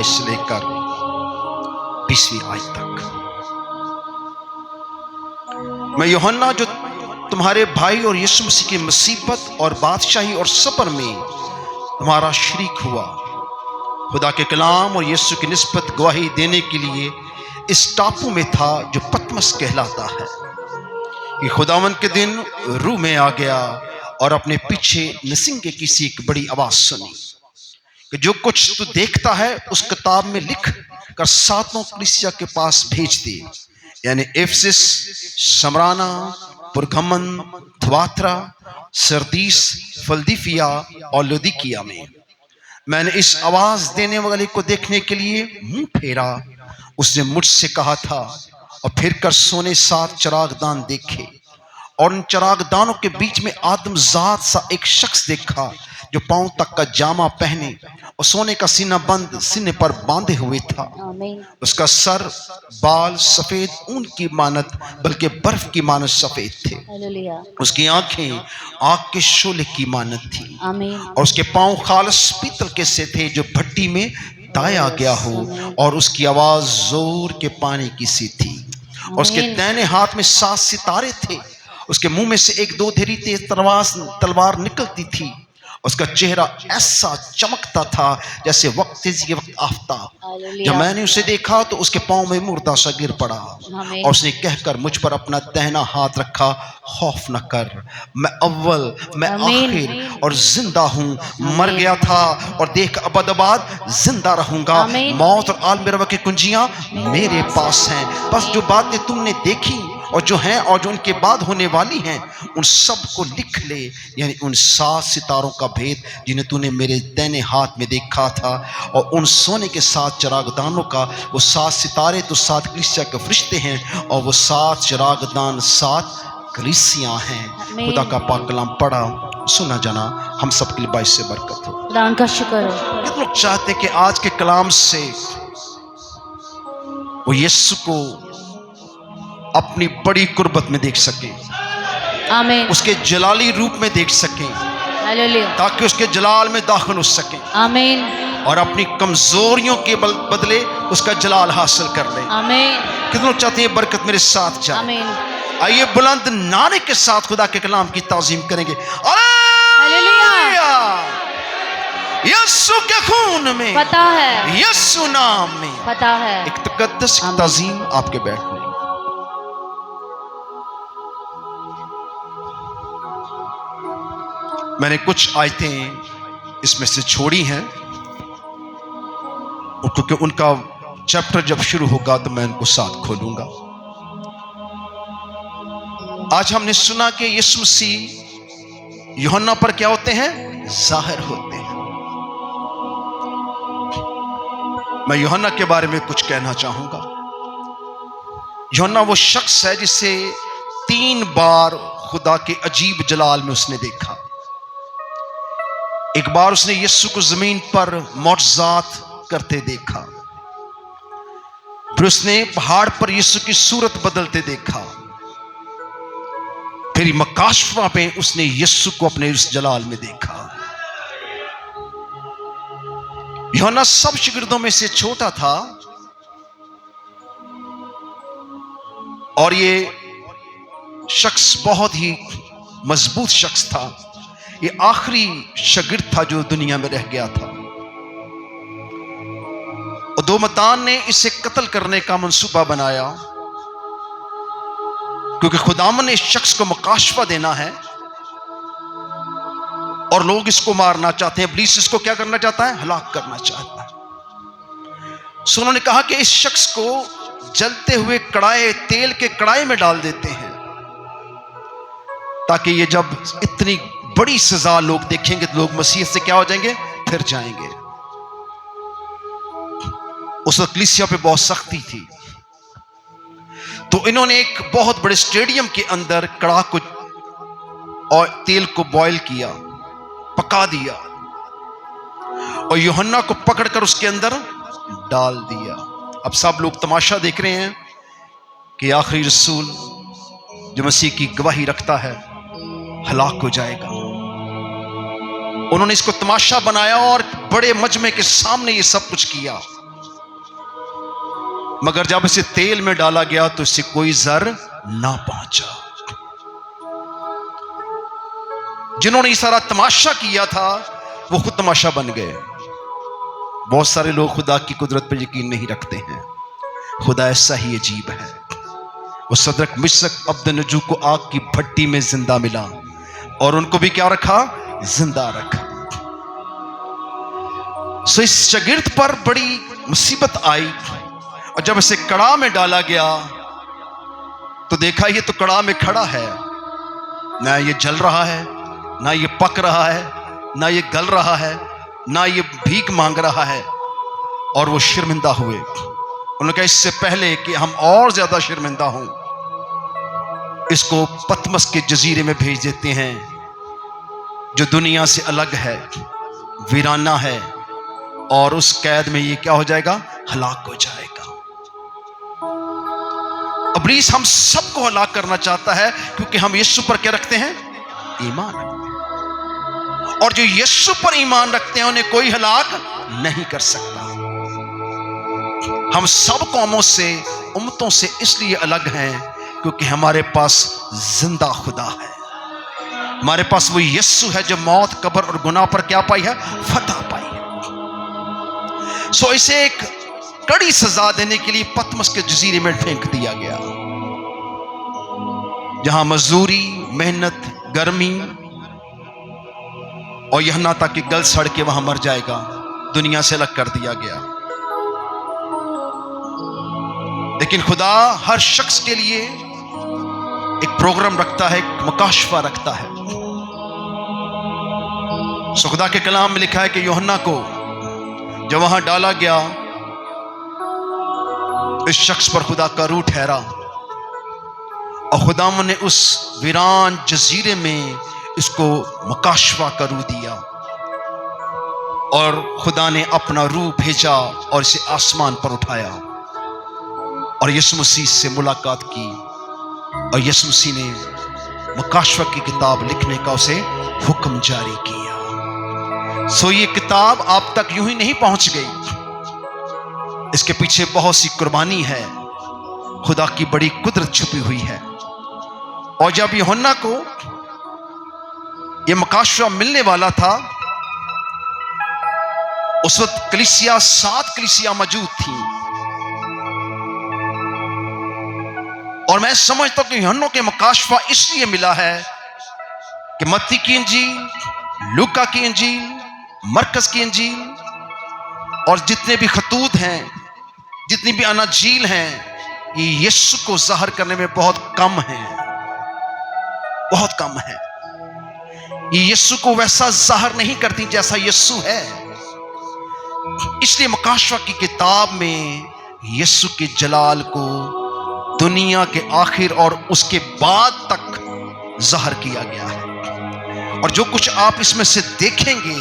से लेकर 20वीं आयत तक। मैं यूहन्ना जो तुम्हारे भाई और यीशु मसीह की मुसीबत और बादशाही और सबर में तुम्हारा शरीक हुआ, खुदा के कलाम और यीशु की निस्बत गवाही देने के लिए इस टापू में था जो पतमस कहलाता है। ये खुदावन के दिन रूह में आ गया और अपने पीछे नसिंगे किसी एक बड़ी आवाज सुनी कि जो कुछ तू देखता है उस किताब में लिख कर सातों कलीसिया के पास भेज दे, यानी एफिसस, स्मरना, पुरगमन, थुआतिरा, सरदीस, फिलदिफिया और लौदीकिया में। मैंने इस आवाज देने वाले को देखने के लिए मुंह फेरा। उसने मुझसे कहा था और फिर कर सोने 7 चिरागदान देखे और उन चिरागदानों के बीच में आदमजात सा एक शख्स देखा जो पांव तक का जामा पहने और सोने का सीना बंद सीने पर बांधे हुए था। उसका सर बाल सफेद ऊन की मानत बल्कि बर्फ की मानत सफेद थे। उसकी आंखें आग के शोले की मानत थी और उसके पांव खालस पीतल के से थे जो भट्टी में दाया गया हो, और उसकी आवाज जोर के पानी की सी थी। और उसके दाहिने हाथ में 7 सितारे थे। उसके मुंह में से एक 2 धेरी तेज तलवार निकलती थी। उसका चेहरा ऐसा चमकता था जैसे वक्त के वक्त आफताब। जब मैंने उसे देखा तो उसके पांव में मुर्दा सा गिर पड़ा और उसने कहकर मुझ पर अपना दाहिना हाथ रखा, खौफ न कर, मैं अव्वल मैं आखिर और जिंदा हूँ। मर गया था और देख अबद जिंदा रहूंगा। मौत और आलम की कुंजियां मेरे पास हैं। बस जो बातें तुमने देखी और जो हैं और जो उनके बाद होने वाली हैं उन सब को लिख ले, यानी उन 7 सितारों का भेद जिन्हें तूने मेरे दाहिने हाथ में देखा था, और उन सोने के 7 चिरागदानों का। वो 7 सितारे तो 7 कलीसिया के फरिश्ते हैं और वो 7 चिरागदान 7 कलीसियां हैं। खुदा का पाक कलाम पढ़ा सुना जाना हम सब के लिए बाइस से बरकत हो। खुदा का शुक्र हो। कितने लोग चाहते हैं कि आज के कलाम से वो यीशु को अपनी बड़ी कुर्बत में देख सकें, आमीन, उसके जलाली रूप में देख सकें, हालेलुया, ताकि उसके जलाल में दाखिल हो सकें, आमीन, और अपनी कमजोरियों के बदले उसका जलाल हासिल कर लें। आमीन। कितने लोग चाहते हैं बरकत मेरे साथ जाए? आमीन। आइए बुलंद नारे के साथ खुदा के कलाम की ताज़ीम करेंगे। हालेलुया। यीशु के खून में, पता है, यीशु नाम में पता है। एक तकद्दस ताज़ीम आपके बैठने। मैंने कुछ आयतें इसमें से छोड़ी हैं क्योंकि उनका चैप्टर जब शुरू होगा तो मैं उनको साथ खोलूंगा। आज हमने सुना कि यीशु मसीह यूहन्ना पर क्या होते हैं? जाहिर होते हैं। मैं यूहन्ना के बारे में कुछ कहना चाहूंगा। यूहन्ना वो शख्स है जिसे 3 बार खुदा के अजीब जलाल में उसने देखा। एक बार उसने यीशु को जमीन पर मौजज़ात करते देखा, फिर उसने पहाड़ पर यीशु की सूरत बदलते देखा, फिर मकाशफा पे उसने यीशु को अपने उस जलाल में देखा। यूहन्ना सब शिगिर्दों में से छोटा था और ये शख्स बहुत ही मजबूत शख्स था। ये आखिरी शागिर्द था जो दुनिया में रह गया था। और 2 मतान ने इसे कत्ल करने का मंसूबा बनाया क्योंकि खुदावन ने इस शख्स को मकाशफा देना है और लोग इसको मारना चाहते हैं। इब्लीस इसको क्या करना चाहता है? हलाक करना चाहता है। सो उन्होंने कहा कि इस शख्स को जलते हुए कड़ाए तेल के कड़ाई में डाल देते हैं ताकि ये जब इतनी बड़ी सजा लोग देखेंगे तो लोग मसीह से क्या हो जाएंगे? फिर जाएंगे। उस वक्त कलीसिया पे बहुत सख्ती थी, तो इन्होंने एक बहुत बड़े स्टेडियम के अंदर कड़ाह को और तेल को बॉयल किया, पका दिया और यूहन्ना को पकड़कर उसके अंदर डाल दिया। अब सब लोग तमाशा देख रहे हैं कि आखिरी रसूल जो मसीह की गवाही रखता है हलाक हो जाएगा। उन्होंने इसको तमाशा बनाया और बड़े मजमे के सामने ये सब कुछ किया। मगर जब इसे तेल में डाला गया तो इससे कोई जर ना पहुंचा। जिन्होंने ये सारा तमाशा किया था वो खुद तमाशा बन गए। बहुत सारे लोग खुदा की कुदरत पर यकीन नहीं रखते हैं। खुदा ऐसा ही अजीब है। वो सदरक मिशक अब्दनजू को आग की भट्टी में जिंदा मिला और उनको भी क्या रखा? जिंदा रखा। सो इस शागिर्द पर बड़ी मुसीबत आई और जब इसे कड़ा में डाला गया तो देखा ये तो कड़ा में खड़ा है, ना ये जल रहा है, ना ये पक रहा है, ना ये गल रहा है, ना ये भीख मांग रहा है। और वो शर्मिंदा हुए। उन्होंने कहा इससे पहले कि हम और ज्यादा शर्मिंदा हों, इसको पतमस के जजीरे में भेज देते हैं जो दुनिया से अलग है, वीराना है, और उस कैद में ये क्या हो जाएगा? हलाक हो जाएगा। इब्लीस हम सबको हलाक करना चाहता है क्योंकि हम यीशु पर क्या रखते हैं? ईमान रखते हैं। और जो यीशु पर ईमान रखते हैं उन्हें कोई हलाक नहीं कर सकता। हम सब कौमों से, उम्मतों से इसलिए अलग हैं क्योंकि हमारे पास जिंदा खुदा है। हमारे पास वो यीशु है जो मौत, कब्र और गुनाह पर क्या पाई है? फतह पाई है। सो इसे एक कड़ी सजा देने के लिए पतमस के जजीरे में फेंक दिया गया, जहां मजदूरी, मेहनत, गर्मी और यह ना तक कि गल सड़ के वहां मर जाएगा, दुनिया से अलग कर दिया गया। लेकिन खुदा हर शख्स के लिए एक प्रोग्राम रखता है, एक मुकाशफा रखता है। सो खुदा के कलाम में लिखा है कि यूहन्ना को जब वहां डाला गया, इस शख्स पर खुदा का रूह ठहरा और खुदा ने उस वीरान जजीरे में इसको मुकाशफा का रूह दिया और खुदा ने अपना रूह भेजा और इसे आसमान पर उठाया और यीशु मसीह से मुलाकात की और यीशु मसीह ने मुकाशफा की किताब लिखने का उसे हुक्म जारी किया। सो ये किताब आप तक यूं ही नहीं पहुंच गई, इसके पीछे बहुत सी कुर्बानी है, खुदा की बड़ी कुदरत छुपी हुई है। और जब यूहन्ना को यह मुकाशफा मिलने वाला था, उस वक्त कलीसिया 7 कलीसिया मौजूद थी और मैं समझता हूं कि यूहन्ना के मुकाशफा इसलिए मिला है कि मत्ती की इंजील, लूका की इंजील, मरकस की इंजील और जितने भी खतूत हैं, जितनी भी अनाजील हैं, ये यीशु को जाहिर करने में बहुत कम है, बहुत कम है। ये यीशु को वैसा जाहिर नहीं करती जैसा यीशु है। इसलिए मुकाशफा की किताब में यीशु के जलाल को दुनिया के आखिर और उसके बाद तक जाहिर किया गया है। और जो कुछ आप इसमें से देखेंगे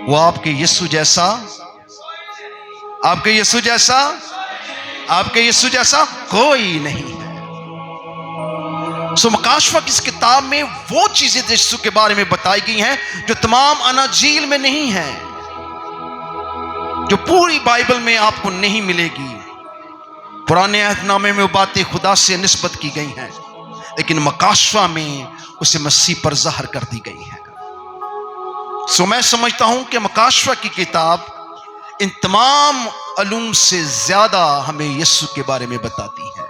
वो आपके यीशु जैसा, आपके यीशु जैसा, आपके यीशु जैसा कोई नहीं है। सो मुकाशफा की इस किताब में वो चीजें यीशु के बारे में बताई गई हैं जो तमाम अनाजील में नहीं है, जो पूरी बाइबल में आपको नहीं मिलेगी। पुराने अहदनामे में वो बातें खुदा से निस्बत की गई हैं, लेकिन मुकाशफा में उसे मसीह पर ज़ाहिर कर दी गई है। सो मैं समझता हूं कि मुकाशफा की किताब इन तमाम अलूम से ज्यादा हमें यीशु के बारे में बताती है।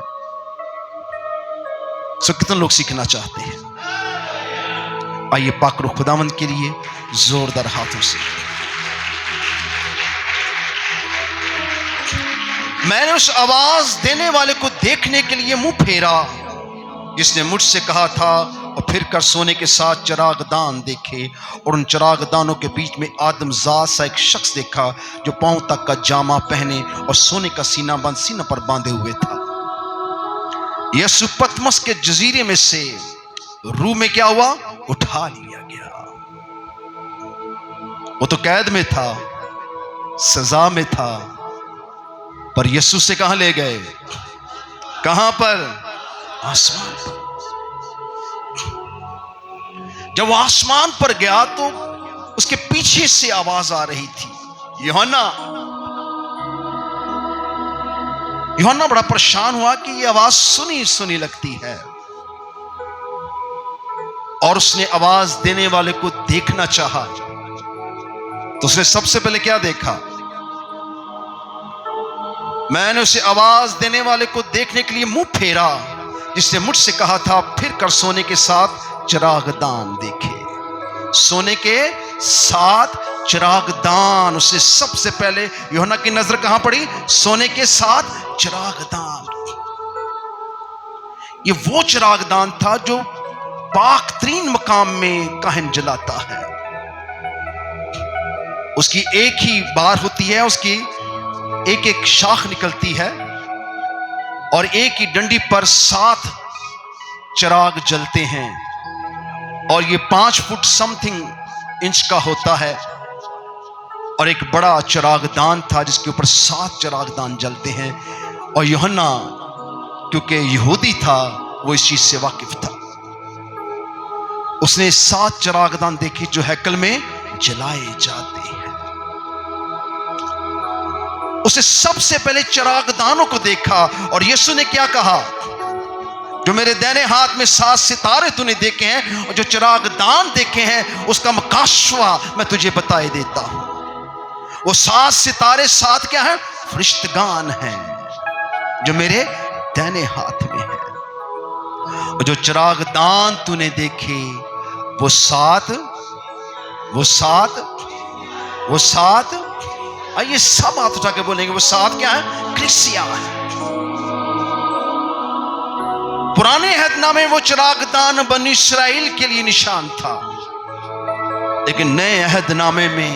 सो कितने लोग सीखना चाहते हैं? आइए पाक रूह खुदावंद के लिए जोरदार हाथों से। मैंने उस आवाज देने वाले को देखने के लिए मुंह फेरा जिसने मुझसे कहा था, और फिर कर सोने के साथ चिरागदान देखे और उन चिरागदानों के बीच में आदमजात सा एक शख्स देखा जो पांव तक का जामा पहने और सोने का सीना पर बांधे हुए था। यीशु पतमस के जजीरे में से रूह में क्या हुआ? उठा लिया गया। वो तो कैद में था, सजा में था, पर यीशु से कहां ले गए? कहां पर? आसमान पर। जब वो आसमान पर गया तो उसके पीछे से आवाज आ रही थी, यूहन्ना यूहन्ना बड़ा परेशान हुआ कि ये आवाज सुनी सुनी लगती है, और उसने आवाज देने वाले को देखना चाहा। तो उसने सबसे पहले क्या देखा? मैंने उसे आवाज देने वाले को देखने के लिए मुंह फेरा, जिसने मुझसे कहा था फिर कर सोने के साथ चिरागदान देखे। सोने के साथ चिरागदान, उसे सबसे पहले यूहन्ना की नजर कहां पड़ी? सोने के साथ चिरागदान। ये वो चिरागदान था जो पाक तरीन मकाम में काहिन जलाता है। उसकी एक ही बार होती है, उसकी एक एक शाख निकलती है, और एक ही डंडी पर 7 चिराग जलते हैं, और ये 5 फुट समथिंग इंच का होता है। और एक बड़ा चिरागदान था जिसके ऊपर 7 चिरागदान जलते हैं। और यूहन्ना क्योंकि यहूदी था, वो इस चीज से वाकिफ था। उसने 7 चिरागदान देखे जो हैकल में जलाए जाते हैं। उसने सबसे पहले चिरागदानों को देखा, और यीशु ने क्या कहा? जो मेरे दाहिने हाथ में 7 सितारे तूने देखे हैं और जो चिरागदान देखे हैं, उसका मुकाशवा मैं तुझे बताए देता हूं। वो 7 सितारे 7 क्या है? फरिश्तगान हैं जो मेरे दाहिने हाथ में है। और जो चिरागदान तूने देखे वो 7 आइए सब हाथ उठा के बोलेंगे, वो 7 क्या है? कलीसिया है। पुराने अहदनामे वो चिरागदान बनी इस्राएल के लिए निशान था, लेकिन नए अहदनामे में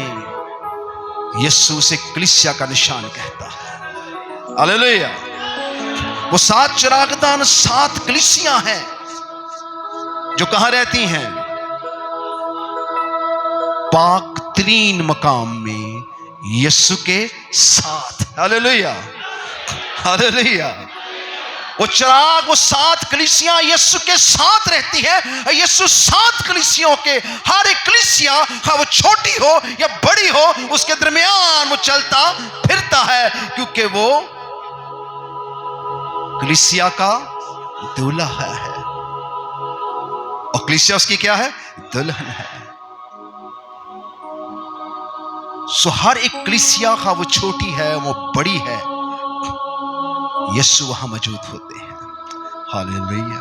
यीशु से कलीसिया का निशान कहता है। हालेलुया। वो 7 चिरागदान 7 कलीसिया हैं जो कहां रहती हैं? पाक तरीन मकाम में यीशु के साथ। Hallelujah, hallelujah. वो चिराग, वो 7 कलीसियां यीशु के साथ रहती है। यीशु 7 कलीसियों के, हर एक कलीसिया, हाँ वो छोटी हो या बड़ी हो, उसके दरमियान वो चलता फिरता है, क्योंकि वो कलीसिया का दूल्हा है, और कलीसिया उसकी क्या है? दुल्हन है। सो हर एक कलीसिया का, वो छोटी है वो बड़ी है, यीशु वहां मौजूद होते हैं। हालेलुया।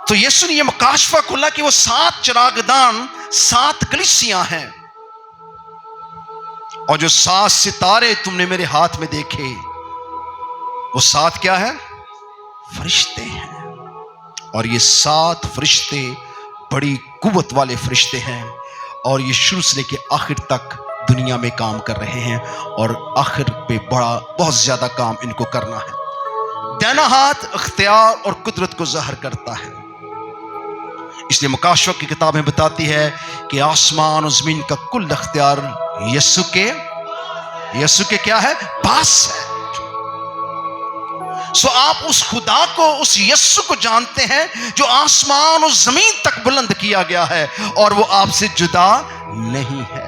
तो यीशु ने यह मुकाशफा खोला कि वो 7 चिरागदान 7 कलीसियां हैं, और जो 7 सितारे तुमने मेरे हाथ में देखे वो 7 क्या है? फरिश्ते हैं। और ये 7 फरिश्ते बड़ी कुव्वत वाले फरिश्ते हैं, और ये शुरू से लेके आखिर तक दुनिया में काम कर रहे हैं, और आखिर पे बहुत ज्यादा काम इनको करना है। दाहिना हाथ इख्तियार और कुदरत को ज़ाहिर करता है। इसलिए मुकाशवा की किताबें बताती है कि आसमान और जमीन का कुल इख्तियार यीशु के क्या है? पास है। सो आप उस खुदा को, उस यीशु को जानते हैं जो आसमान और जमीन तक बुलंद किया गया है, और वो आपसे जुदा नहीं है।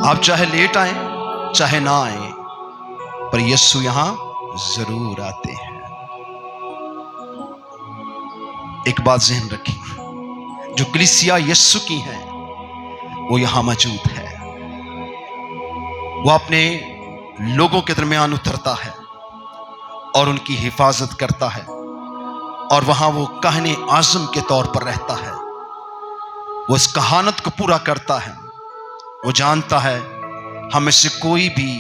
आप चाहे लेट आए चाहे ना आए, पर यीशु यहां जरूर आते हैं। एक बात ज़हन रखिए, जो कलीसिया यीशु की है वो यहां मौजूद है। वो अपने लोगों के दरमियान उतरता है और उनकी हिफाजत करता है, और वहां वो काहने आज़म के तौर पर रहता है। वो इस कहानत को पूरा करता है। वो जानता है हमें से कोई भी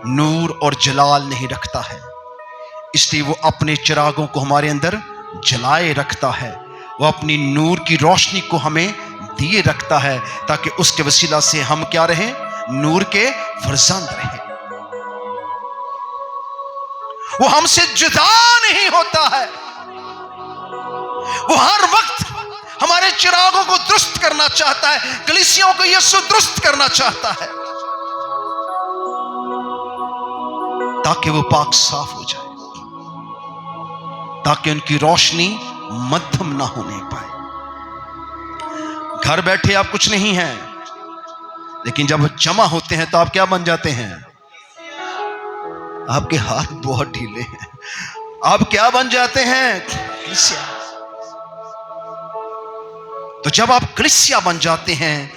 नूर और जलाल नहीं रखता है, इसलिए वो अपने चिरागों को हमारे अंदर जलाए रखता है। वो अपनी नूर की रोशनी को हमें दिए रखता है, ताकि उसके वसीला से हम क्या रहें? नूर के फरजंद रहें। वो हमसे जुदा नहीं होता है। वो हर वक्त हमारे चिरागों को दुरुस्त करना चाहता है। कलीसियों को यीशु दुरुस्त करना चाहता है, ताकि वो पाक साफ हो जाए, ताकि उनकी रोशनी मध्यम ना होने पाए। घर बैठे आप कुछ नहीं हैं, लेकिन जब जमा होते हैं तो आप क्या बन जाते हैं? आपके हाथ बहुत ढीले हैं। आप क्या बन जाते हैं? कलीसिया। तो जब आप कलीसिया बन जाते हैं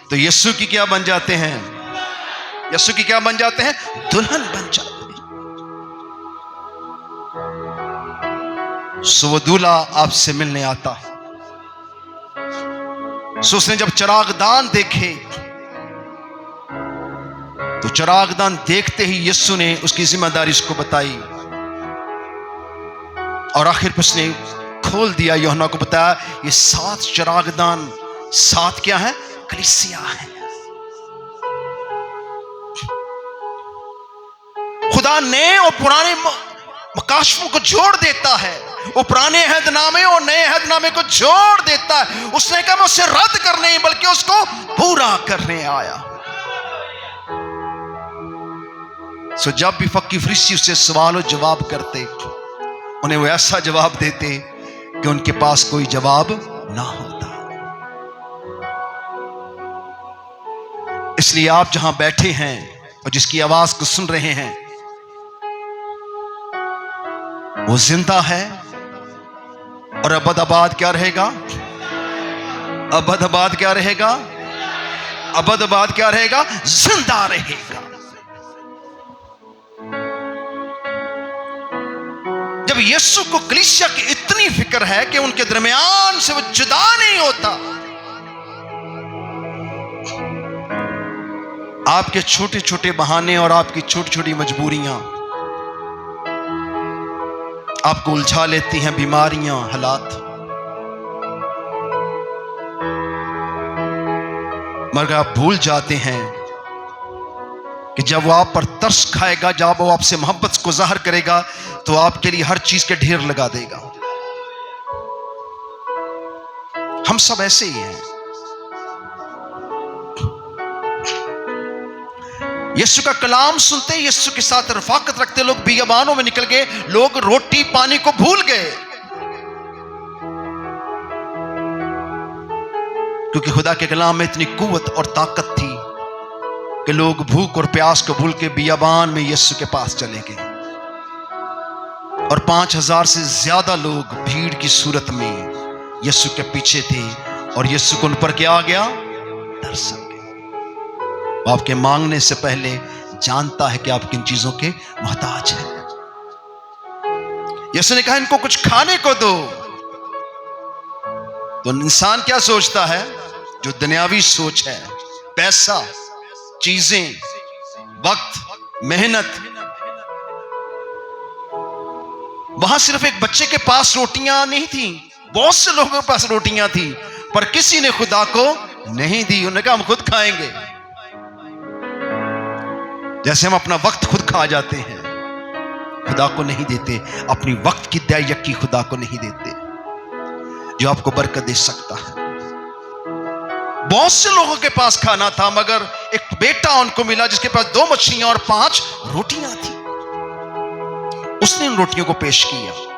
तो यीशु की क्या बन जाते हैं? यीशु की क्या बन जाते हैं? दुल्हन बन जाते हैं। सो वो दूल्हा आपसे मिलने आता है। सो उसने जब चिरागदान देखे तो चिरागदान देखते ही यीशु ने उसकी जिम्मेदारी उसको बताई और आखिर पर उसने खोल दिया, यूहन्ना को बताया ये 7 चिरागदान, 7 क्या है? कलीसिया है। खुदा नए और पुराने मकासमों को जोड़ देता है। वो पुराने अहदनामे और नए अहदनामे को जोड़ देता है। उसने कहा मैं उसे रद्द करने नहीं बल्कि उसको पूरा करने आया। सो जब भी फक्की फरीसी उससे सवाल और जवाब करते, उन्हें वो ऐसा जवाब देते कि उनके पास कोई जवाब ना होता। इसलिए आप जहां बैठे हैं और जिसकी आवाज को सुन रहे हैं, वो जिंदा है और अबद-आबाद क्या रहेगा? अबद-आबाद क्या रहेगा? अबद-आबाद क्या रहेगा? जिंदा रहेगा। जब यीशु को कलीसिया की इतनी फिक्र है कि उनके दरमियान से वो जुदा नहीं होता, आपके छोटे छोटे बहाने और आपकी छोटी छोटी मजबूरियां आपको उलझा लेती हैं, बीमारियां, हालात, मगर आप भूल जाते हैं कि जब वो आप पर तरस खाएगा, जब वो आपसे मोहब्बत को जाहिर करेगा तो आपके लिए हर चीज के ढेर लगा देगा। हम सब ऐसे ही हैं। यीशु का कलाम सुनते, यीशु के साथ रफाकत रखते लोग बियाबानों में निकल गए। लोग रोटी पानी को भूल गए, क्योंकि खुदा के कलाम में इतनी कुव्वत और ताकत थी कि लोग भूख और प्यास को भूल के बियाबान में यीशु के पास चले गए। और 5000 से ज्यादा लोग भीड़ की सूरत में यीशु के पीछे थे और यीशु को उन पर क्या आ गया? तरस गया। आपके मांगने से पहले जानता है कि आप किन चीजों के मोहताज हैं। यीशु ने कहा इनको कुछ खाने को दो। तो इंसान क्या सोचता है? जो दुनियावी सोच है, पैसा, चीजें, वक्त, मेहनत। वहां सिर्फ एक बच्चे के पास रोटियां नहीं थी, बहुत से लोगों के पास रोटियां थी, पर किसी ने खुदा को नहीं दी। उन्होंने कहा हम खुद खाएंगे। जैसे हम अपना वक्त खुद खा जाते हैं, खुदा को नहीं देते, अपनी वक्त की दया यकी खुदा को नहीं देते जो आपको बरकत दे सकता है। बहुत से लोगों के पास खाना था, मगर एक बेटा उनको मिला जिसके पास 2 मछलियां और 5 रोटियां थी। उसने उन रोटियों को पेश किया।